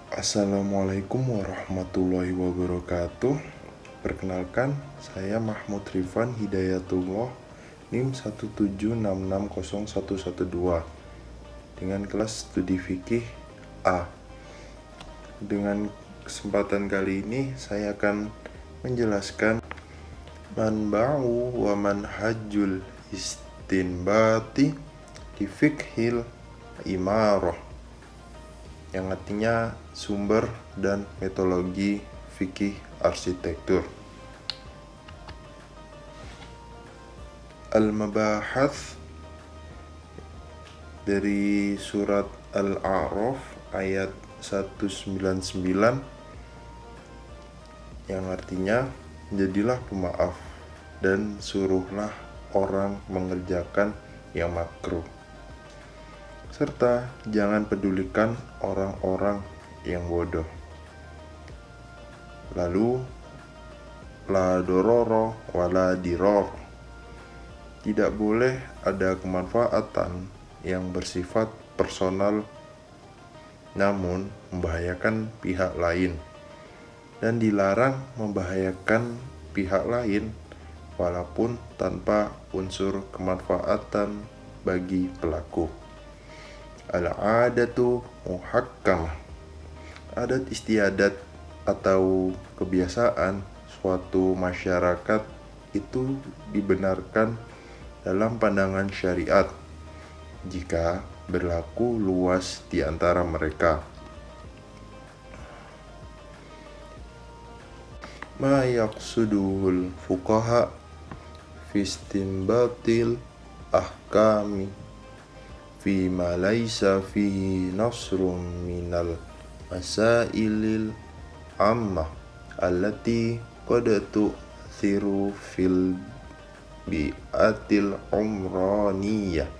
Assalamualaikum warahmatullahi wabarakatuh. Perkenalkan, saya Mahmud Rifan Hidayatullah, NIM 176601112 dengan kelas studi fikih A. Dengan kesempatan kali ini saya akan menjelaskan manba'u wa manhajul istinbati di fiqhil imarah, yang artinya sumber dan metodologi fikih arsitektur. Al-Mabahath dari surat Al-A'raf ayat 199, yang artinya jadilah pemaaf dan suruhlah orang mengerjakan yang makruh, serta jangan pedulikan orang-orang yang bodoh. Lalu la dororo wala diror, tidak boleh ada kemanfaatan yang bersifat personal namun membahayakan pihak lain, dan dilarang membahayakan pihak lain walaupun tanpa unsur kemanfaatan bagi pelaku. Al-adatu muhakkamah, adat istiadat atau kebiasaan suatu masyarakat itu dibenarkan dalam pandangan syariat jika berlaku luas di antara mereka. Ma yaqsuduhul fuqaha fi istinbatil ahkami fi ma laysa fihi nasrun minal masailil ammah allati qad tu'thiru fil bi'atil umraniyah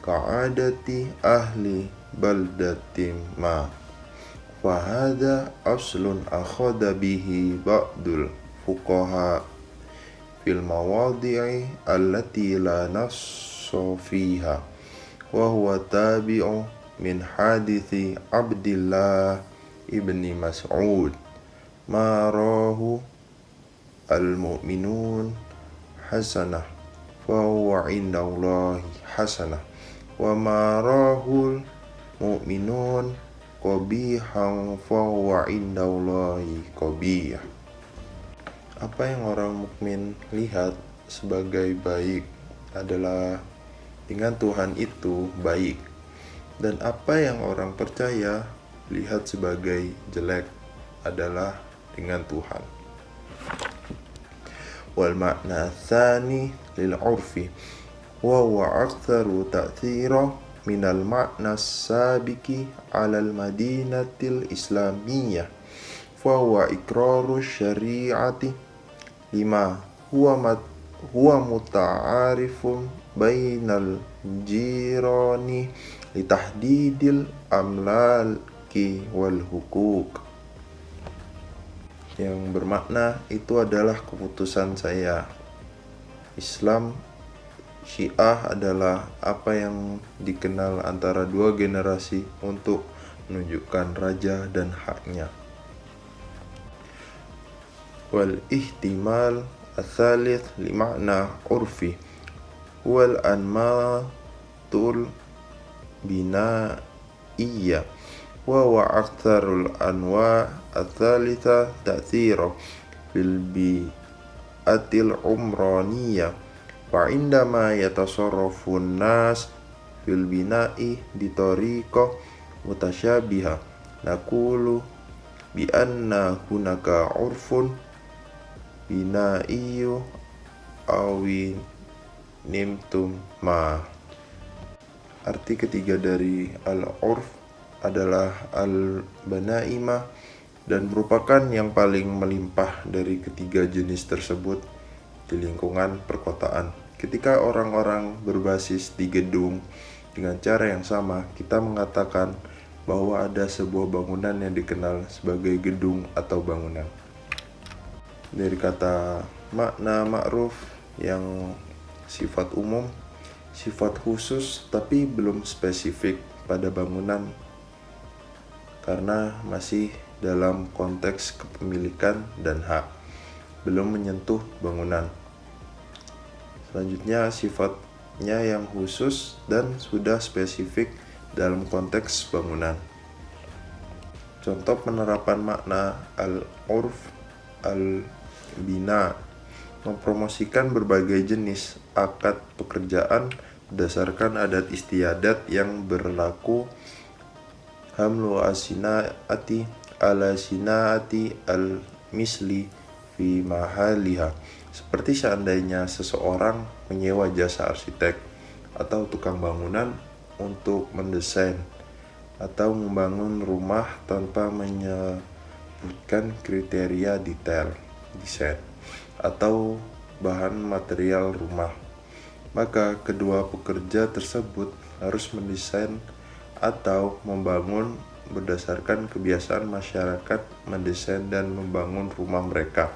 ka'adati ahli baldatin ma fahada aslun akhada bihi ba'dul fuqaha fil mawadi'i allati la nassa fiha wa huwa tabi'u min hadithi Abdillah ibni Mas'ud ma rahu al-mu'minun hasanah fa huwa indallahi hasanah wa ma rahul mu'minun qabihan fa huwa indallahi qabih. Apa yang orang mukmin lihat sebagai baik adalah dengan Tuhan itu baik, dan apa yang orang percaya lihat sebagai jelek adalah dengan Tuhan. Wal makna tsani lil urfi wa huwa aktsaru ta'thira minal makna sabiqi 'alal madinatil islamiyah fa huwa iqraru syari'ati lima huwa muta'arifun bainal jirani litahdidil amlaki wal hukuk, yang bermakna itu adalah keputusan saya. Islam Syiah adalah apa yang dikenal antara dua generasi untuk menunjukkan raja dan haknya. Wal ihtimal ats-tsalits li makna urfi wal anmatul binaiyah wa huwa aktsarul anwa ats-tsalitsa ta'thira fil bi'atil umraniyah wa indama yatasarrafun nas fil bina'i bi tariqah mutasyabiha naqulu bi anna hunaka urfun bina'iyyu awi nimtum ma. Arti ketiga dari al-urf adalah al-banaimah dan merupakan yang paling melimpah dari ketiga jenis tersebut di lingkungan perkotaan. Ketika orang-orang berbasis di gedung dengan cara yang sama, kita mengatakan bahwa ada sebuah bangunan yang dikenal sebagai gedung atau bangunan. Dari kata makna ma'ruf yang sifat umum, sifat khusus tapi belum spesifik pada bangunan karena masih dalam konteks kepemilikan dan hak, belum menyentuh bangunan. Selanjutnya sifatnya yang khusus dan sudah spesifik dalam konteks bangunan. Contoh penerapan makna al-urf al-bina mempromosikan berbagai jenis akad pekerjaan berdasarkan adat istiadat yang berlaku. Hamlu asinaati ala sinaati al-misli fi mahaliha, seperti seandainya seseorang menyewa jasa arsitek atau tukang bangunan untuk mendesain atau membangun rumah tanpa menyebutkan kriteria detail desain atau bahan material rumah, maka kedua pekerja tersebut harus mendesain atau membangun berdasarkan kebiasaan masyarakat mendesain dan membangun rumah mereka.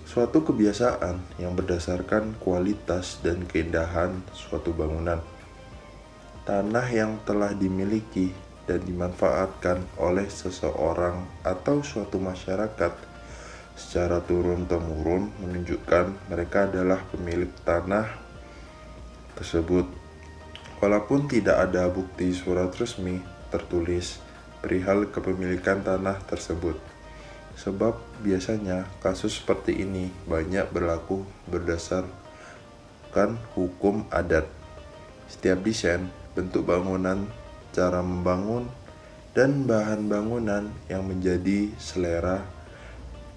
Suatu kebiasaan yang berdasarkan kualitas dan keindahan suatu bangunan. Tanah yang telah dimiliki dan dimanfaatkan oleh seseorang atau suatu masyarakat secara turun-temurun menunjukkan mereka adalah pemilik tanah tersebut. Walaupun tidak ada bukti surat resmi tertulis perihal kepemilikan tanah tersebut. Sebab biasanya kasus seperti ini banyak berlaku berdasarkan hukum adat. Setiap desain, bentuk bangunan, cara membangun, dan bahan bangunan yang menjadi selera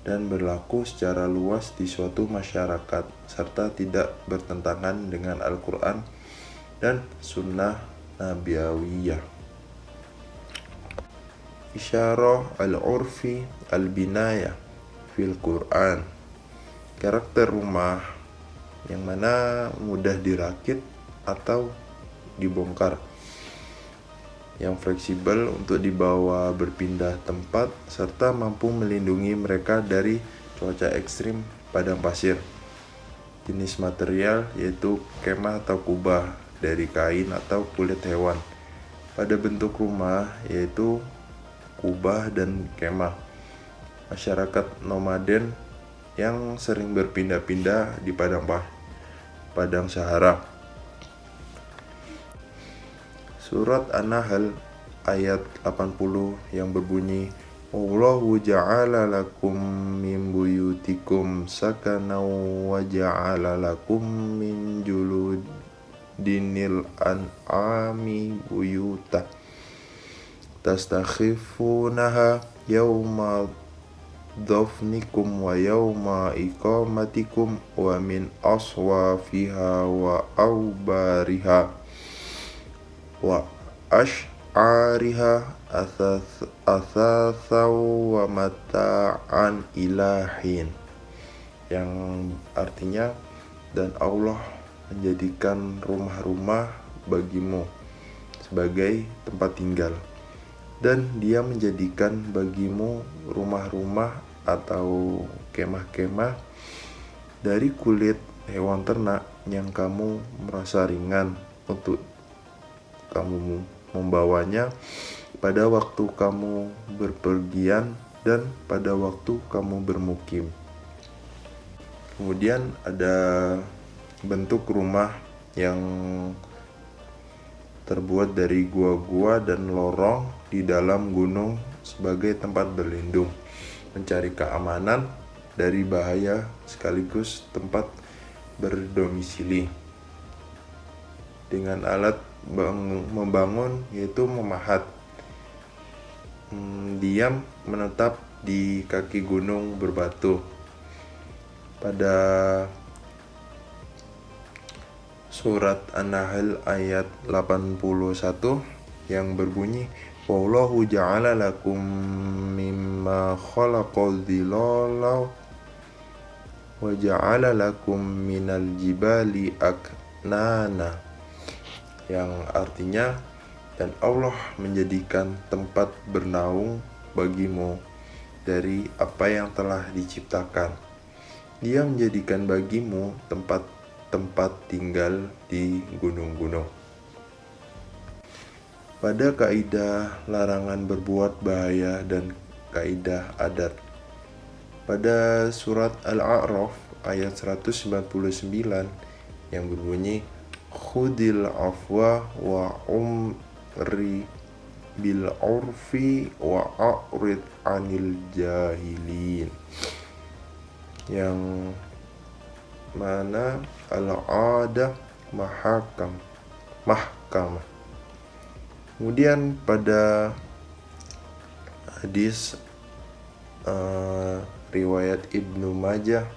dan berlaku secara luas di suatu masyarakat serta tidak bertentangan dengan Al-Quran dan Sunnah Nabawiyah. Isyarah al-urfi al-binaya fil Quran. Karakter rumah yang mana mudah dirakit atau dibongkar, yang fleksibel untuk dibawa berpindah tempat, serta mampu melindungi mereka dari cuaca ekstrim padang pasir. Jenis material yaitu kemah atau kubah dari kain atau kulit hewan. Pada bentuk rumah yaitu kubah dan kemah. Masyarakat nomaden yang sering berpindah-pindah di padang Sahara. Surat An-Nahl ayat 80 yang berbunyi, Allahu ja'ala lakum min buyutikum sakanaw wa ja'ala lakum min juludinil an'ami buyuta tastakhifunaha yawma dhafnikum wa yawma iqamatikum wa min aswafiha wa awbariha wa ash'ariha athathaw wa mata'an ilahin, yang artinya, dan Allah menjadikan rumah-rumah bagimu sebagai tempat tinggal, dan Dia menjadikan bagimu rumah-rumah atau kemah-kemah dari kulit hewan ternak yang kamu merasa ringan untuk kamu membawanya pada waktu kamu berpergian dan pada waktu kamu bermukim. Kemudian ada bentuk rumah yang terbuat dari gua-gua dan lorong di dalam gunung sebagai tempat berlindung, mencari keamanan dari bahaya sekaligus tempat berdomisili. Dengan alat membangun yaitu memahat. Diam menetap di kaki gunung berbatu. Pada surat An-Nahl ayat 81 yang berbunyi, Wallahu ja'ala lakum mimma khalaqa dhilala wa ja'ala lakum minal jibali aknana, yang artinya, dan Allah menjadikan tempat bernaung bagimu dari apa yang telah diciptakan. Dia menjadikan bagimu tempat tinggal di gunung-gunung. pada kaidah larangan berbuat bahaya dan kaidah adat. Pada surat Al-A'raf ayat 199 yang berbunyi khudil afwa wa umri bil urfi wa a'rid anil jahilin, yang mana al-adah mahkamah. Kemudian pada hadis riwayat Ibnu Majah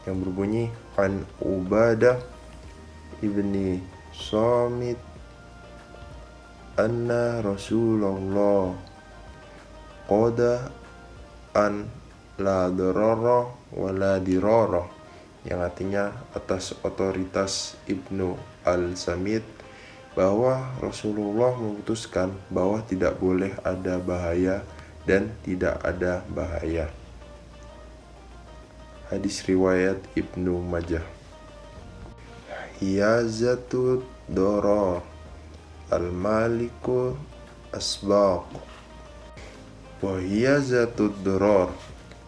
yang berbunyi an Ubadah ibni Samit anna Rasulullah qada an la darara wa la dirara, yang artinya atas otoritas Ibnu Al-Samit bahwa Rasulullah memutuskan bahwa tidak boleh ada bahaya dan tidak ada bahaya. Hadis riwayat Ibnu Majah. Hiyazatud darar al-maliku asbaq wa hiyazatud darar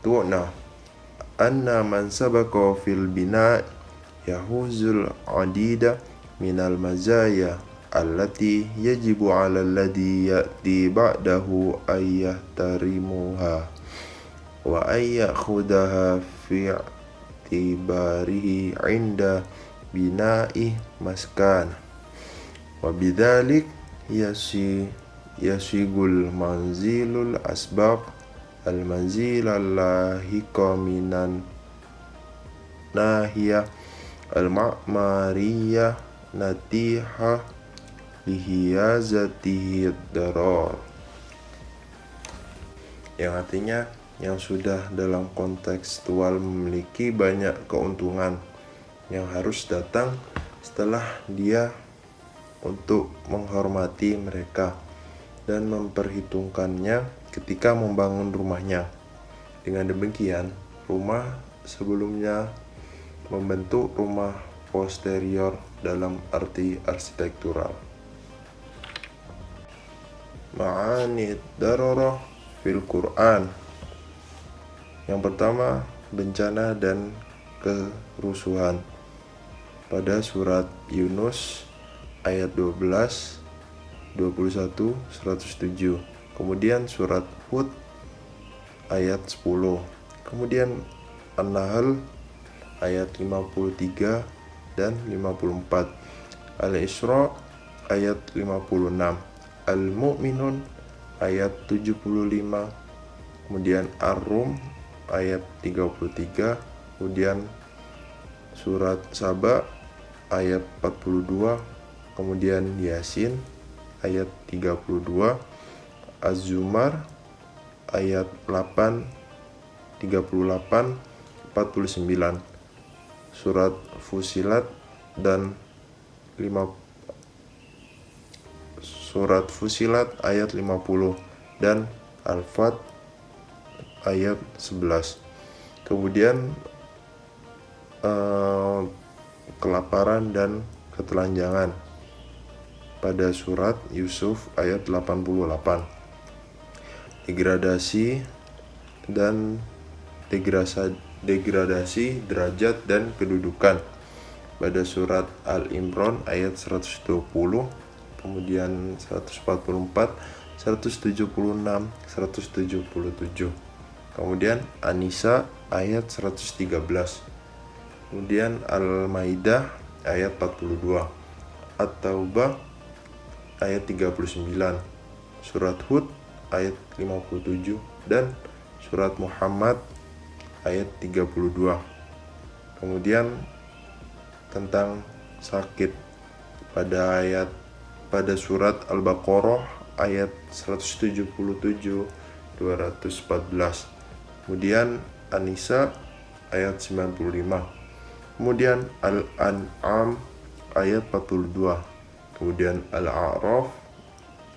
tu'na anna man sabaqa fil bina yahuzul adida minal mazaya allati yajibu 'ala alladhi ya'ti ba'dahu ayyahtarimuha wa ayyakhudaha fi i'tibarihi 'inda bina'i maskan wa bidzalik yasigul manzilul asbaq al manzil allahiqa minan nahiyah al ma'mariyah natihah lihiyazatihi darar, yang artinya yang sudah dalam kontekstual memiliki banyak keuntungan yang harus datang setelah dia untuk menghormati mereka dan memperhitungkannya ketika membangun rumahnya. Dengan demikian, rumah sebelumnya membentuk rumah posterior dalam arti arsitektural. Ma'ani dararah fil Quran. Yang pertama, bencana dan kerusuhan. Pada surat Yunus ayat 12, 21, 107. Kemudian surat Hud ayat 10. Kemudian An-Nahl ayat 53 dan 54. Al-Isra ayat 56. Al-Mu'minun ayat 75. Kemudian Ar-Rum ayat 33. Kemudian surat Saba ayat 42. Kemudian Yasin ayat 32. Az-Zumar ayat 8, 38, 49. Surat Fusilat dan Surat Fusilat ayat 50 dan Al-Fat ayat 11. Kemudian kelaparan dan ketelanjangan pada surat Yusuf ayat 88. Degradasi dan degradasi derajat dan kedudukan pada surat Al-Imran ayat 120, kemudian 144, 176, 177. Kemudian An-Nisa ayat 113. Kemudian Al-Maidah ayat 42. At-Taubah ayat 39. Surat Hud ayat 57 dan surat Muhammad ayat 32. Kemudian tentang sakit pada surat Al-Baqarah ayat 177, 214. Kemudian An-Nisa ayat 95. Kemudian Al-An'am ayat 42. Kemudian Al-A'raf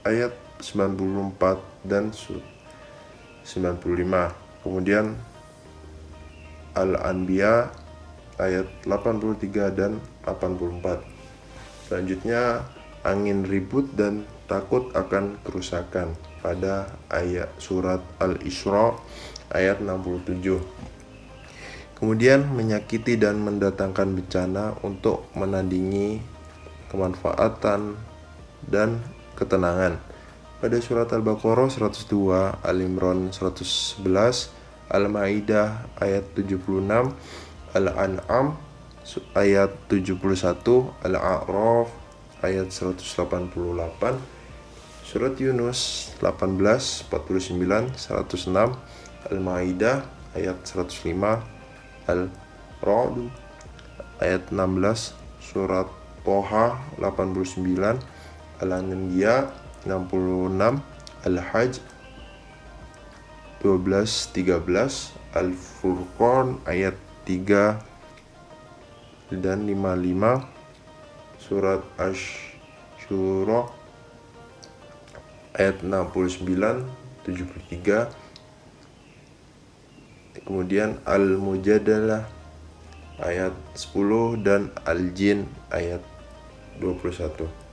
ayat 94 dan 95. Kemudian Al-Anbiya ayat 83 dan 84. Selanjutnya angin ribut dan takut akan kerusakan pada ayat surat Al-Isra ayat 67. Kemudian menyakiti dan mendatangkan bencana untuk menandingi kemanfaatan dan ketenangan pada surat Al-Baqarah 102, Al-Imran 111, Al-Maidah ayat 76, Al-An'am ayat 71, Al-A'raf ayat 188, surat Yunus 18, 49, 106, Al-Maidah ayat 105, Al-Ra'd ayat 16, surat Toha 89, Al-Anbiya 66, Al-Hajj 12-13, Al-Furqan ayat 3 dan 55, surat Asy-Syura ayat 69-73, kemudian Al-Mujadalah ayat 10 dan Al-Jin ayat 21.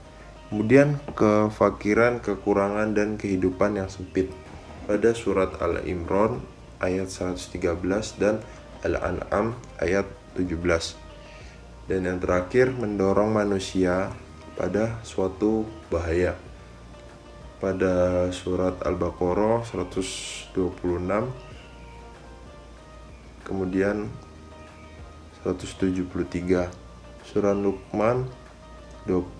Kemudian kefakiran, kekurangan, dan kehidupan yang sempit pada surat Al-Imran ayat 113 dan Al-An'am ayat 17. Dan yang terakhir, mendorong manusia pada suatu bahaya pada surat Al-Baqarah 126, kemudian 173, surat Luqman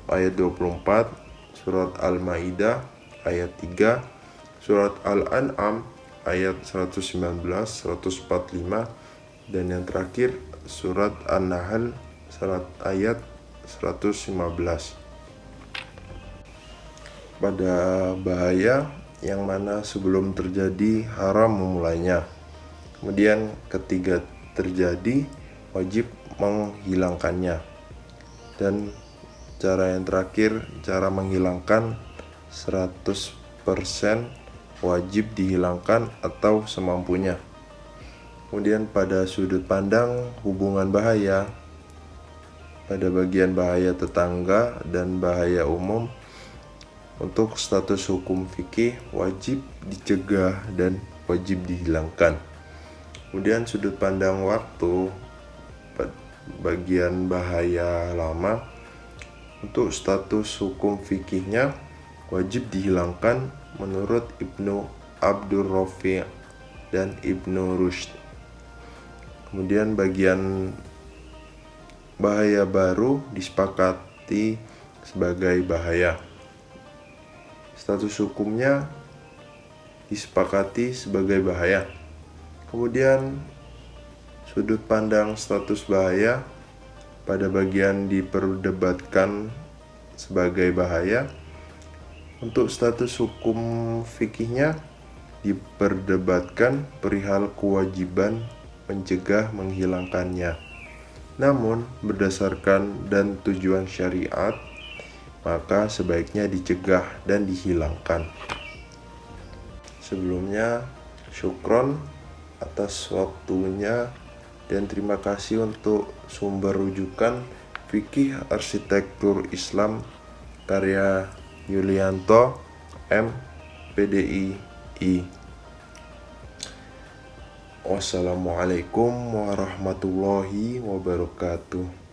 ayat 24, surat Al-Maidah ayat 3, surat Al-An'am ayat 119, 145, dan yang terakhir surat An-Nahl ayat 115. Pada bahaya yang mana sebelum terjadi haram memulainya. Kemudian ketika terjadi wajib menghilangkannya. Dan cara yang terakhir, cara menghilangkan 100% wajib dihilangkan atau semampunya. Kemudian pada sudut pandang hubungan bahaya, pada bagian bahaya tetangga dan bahaya umum, untuk status hukum fikih wajib dicegah dan wajib dihilangkan. Kemudian sudut pandang waktu, bagian bahaya lama, untuk status hukum fikihnya wajib dihilangkan menurut Ibnu Abdur Rafi' dan Ibnu Rushd. Kemudian bagian bahaya baru disepakati sebagai bahaya. Status hukumnya disepakati sebagai bahaya. Kemudian sudut pandang status bahaya pada bagian diperdebatkan sebagai bahaya. Untuk status hukum fikihnya diperdebatkan perihal kewajiban mencegah menghilangkannya. Namun berdasarkan dan tujuan syariat, maka sebaiknya dicegah dan dihilangkan. Sebelumnya, syukron atas waktunya dan terima kasih untuk sumber rujukan Fikih Arsitektur Islam karya Yulianto M. PDII. Wassalamualaikum warahmatullahi wabarakatuh.